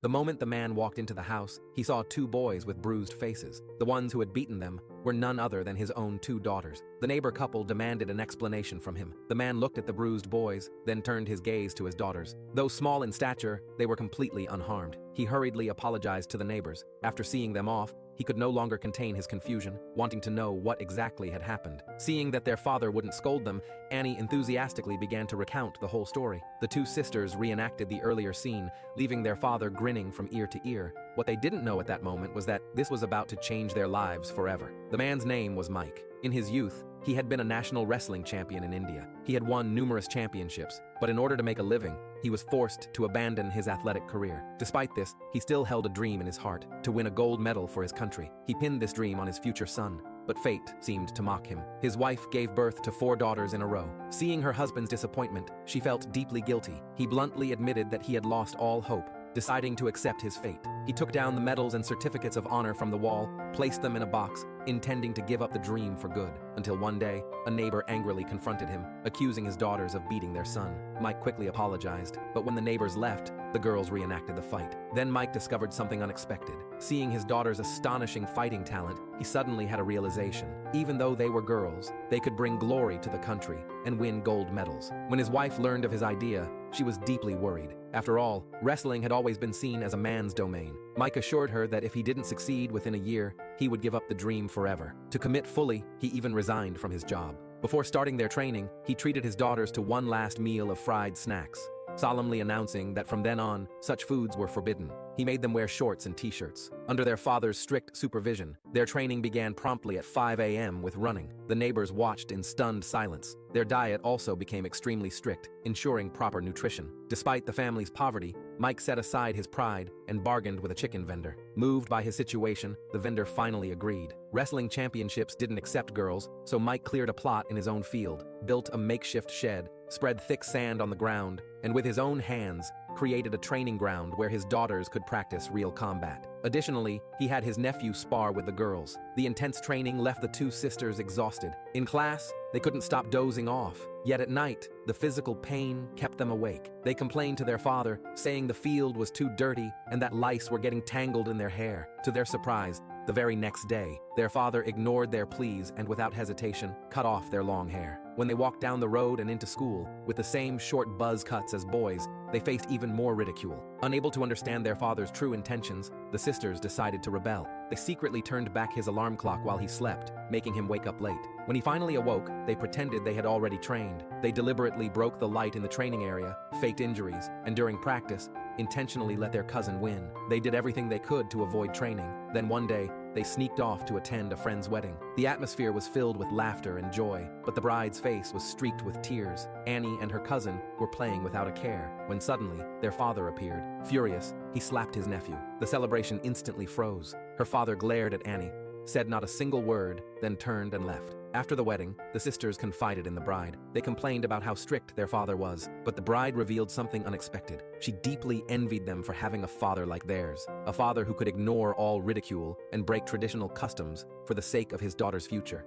The moment the man walked into the house, he saw two boys with bruised faces. The ones who had beaten them were none other than his own two daughters. The neighbor couple demanded an explanation from him. The man looked at the bruised boys, then turned his gaze to his daughters. Though small in stature, they were completely unharmed. He hurriedly apologized to the neighbors. After seeing them off, he could no longer contain his confusion, wanting to know what exactly had happened. Seeing that their father wouldn't scold them, Annie enthusiastically began to recount the whole story. The two sisters reenacted the earlier scene, leaving their father grinning from ear to ear. What they didn't know at that moment was that this was about to change their lives forever. The man's name was Mike. In his youth, he had been a national wrestling champion in India. He had won numerous championships, but in order to make a living, he was forced to abandon his athletic career. Despite this, he still held a dream in his heart, to win a gold medal for his country. He pinned this dream on his future son, but fate seemed to mock him. His wife gave birth to 4 daughters in a row. Seeing her husband's disappointment, she felt deeply guilty. He bluntly admitted that he had lost all hope, deciding to accept his fate. He took down the medals and certificates of honor from the wall, placed them in a box, intending to give up the dream for good, until one day, a neighbor angrily confronted him, accusing his daughters of beating their son. Mike quickly apologized, but when the neighbors left, the girls reenacted the fight. Then Mike discovered something unexpected. Seeing his daughter's astonishing fighting talent, he suddenly had a realization. Even though they were girls, they could bring glory to the country and win gold medals. When his wife learned of his idea, she was deeply worried. After all, wrestling had always been seen as a man's domain. Mike assured her that if he didn't succeed within a year, he would give up the dream forever. To commit fully, he even resigned from his job. Before starting their training, he treated his daughters to one last meal of fried snacks, solemnly announcing that from then on, such foods were forbidden. He made them wear shorts and t-shirts. Under their father's strict supervision, their training began promptly at 5 a.m. with running. The neighbors watched in stunned silence. Their diet also became extremely strict, ensuring proper nutrition. Despite the family's poverty, Mike set aside his pride and bargained with a chicken vendor. Moved by his situation, the vendor finally agreed. Wrestling championships didn't accept girls, so Mike cleared a plot in his own field, built a makeshift shed, spread thick sand on the ground, and with his own hands, created a training ground where his daughters could practice real combat. Additionally, he had his nephew spar with the girls. The intense training left the two sisters exhausted. In class, they couldn't stop dozing off. Yet at night, the physical pain kept them awake. They complained to their father, saying the field was too dirty and that lice were getting tangled in their hair. To their surprise, the very next day, their father ignored their pleas and without hesitation, cut off their long hair. When they walked down the road and into school, with the same short buzz cuts as boys, they faced even more ridicule. Unable to understand their father's true intentions, the sisters decided to rebel. They secretly turned back his alarm clock while he slept, making him wake up late. When he finally awoke, they pretended they had already trained. They deliberately broke the light in the training area, faked injuries, and during practice, intentionally let their cousin win. They did everything they could to avoid training. Then one day, they sneaked off to attend a friend's wedding. The atmosphere was filled with laughter and joy, but the bride's face was streaked with tears. Annie and her cousin were playing without a care, when suddenly, their father appeared. Furious, he slapped his nephew. The celebration instantly froze. Her father glared at Annie, said not a single word, then turned and left. After the wedding, the sisters confided in the bride. They complained about how strict their father was, but the bride revealed something unexpected. She deeply envied them for having a father like theirs, a father who could ignore all ridicule and break traditional customs for the sake of his daughter's future.